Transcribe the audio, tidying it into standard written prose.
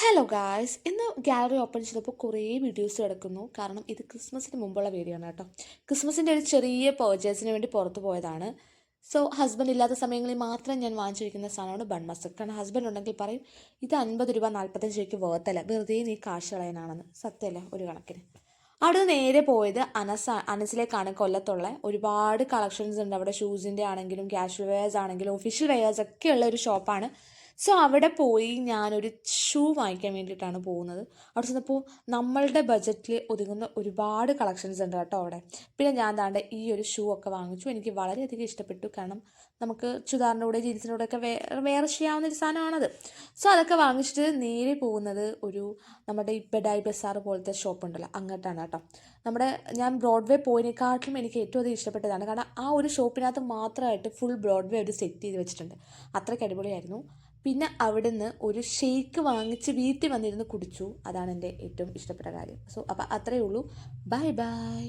Hello guys, ഇന്ന് gallery open ചെയ്തപ്പോൾ കുറേ വീഡിയോസ് കിടക്കുന്നു. കാരണം ഇത് ക്രിസ്മസിന് മുമ്പുള്ള വീഡിയോ ആണ് കേട്ടോ. ക്രിസ്മസിൻ്റെ ഒരു ചെറിയ പർച്ചേസിന് വേണ്ടി പുറത്ത് പോയതാണ്. സോ ഹസ്ബൻഡ് ഇല്ലാത്ത സമയങ്ങളിൽ മാത്രം ഞാൻ വാങ്ങിച്ചു വയ്ക്കുന്ന സാധനമാണ് ബൺ മസ്ക്. കാരണം ഹസ്ബൻഡ് ഉണ്ടെങ്കിൽ പറയും ഇത് 50 രൂപ 45 രൂപയ്ക്ക് വേർത്തല്ല, വെറുതെ നീ കാശ് കളയാനാണെന്ന്. സത്യമല്ലേ ഒരു കണക്കിന്. അവിടെ നേരെ പോയത് അനസിലേക്കാണ്. കൊല്ലത്തുള്ള ഒരുപാട് കളക്ഷൻസ് ഉണ്ട് അവിടെ. ഷൂസിൻ്റെ ആണെങ്കിലും കാഷ്വൽ വെയേഴ്സ് ആണെങ്കിലും ഒഫീഷ്യൽ വെയേഴ്സ് ഒക്കെ ഉള്ള ഒരു ഷോപ്പാണ്. സോ അവിടെ പോയി ഞാനൊരു ഷൂ വാങ്ങിക്കാൻ വേണ്ടിയിട്ടാണ് പോകുന്നത്. അവിടെ ചെന്നപ്പോൾ നമ്മളുടെ ബജറ്റിൽ ഒതുങ്ങുന്ന ഒരുപാട് കളക്ഷൻസ് ഉണ്ട് കേട്ടോ അവിടെ. പിന്നെ ഞാൻ ദാണ്ട് ഈ ഒരു ഷൂ ഒക്കെ വാങ്ങിച്ചു. എനിക്ക് വളരെയധികം ഇഷ്ടപ്പെട്ടു. കാരണം നമുക്ക് ചുരിദാറിൻ്റെ കൂടെ ജീൻസിൻ്റെ കൂടെ ഒക്കെ വെയർ ചെയ്യാവുന്ന ഒരു സാധനമാണത്. സോ അതൊക്കെ വാങ്ങിച്ചിട്ട് നേരെ പോകുന്നത് നമ്മുടെ ഈ ബെഡായി ബസാർ പോലത്തെ ഷോപ്പ് ഉണ്ടല്ലോ, അങ്ങോട്ടാണ് കേട്ടോ. ഞാൻ ബ്രോഡ്വേ പോയതിനെക്കാട്ടിലും എനിക്ക് ഏറ്റവും അധികം ഇഷ്ടപ്പെട്ടതാണ്. കാരണം ആ ഒരു ഷോപ്പിനകത്ത് മാത്രമായിട്ട് ഫുൾ ബ്രോഡ്വേ ഒരു സെറ്റ് ചെയ്ത് വെച്ചിട്ടുണ്ട്. അത്രയ്ക്ക് അടിപൊളിയായിരുന്നു. പിന്നെ അവിടുന്ന് ഒരു ഷേക്ക് വാങ്ങിച്ച് വീട്ടിൽ വന്നിരുന്ന് കുടിച്ചു. അതാണ് എൻ്റെ ഏറ്റവും ഇഷ്ടപ്പെട്ട കാര്യം. സോ അപ്പോൾ അത്രയേ ഉള്ളൂ. Bye bye.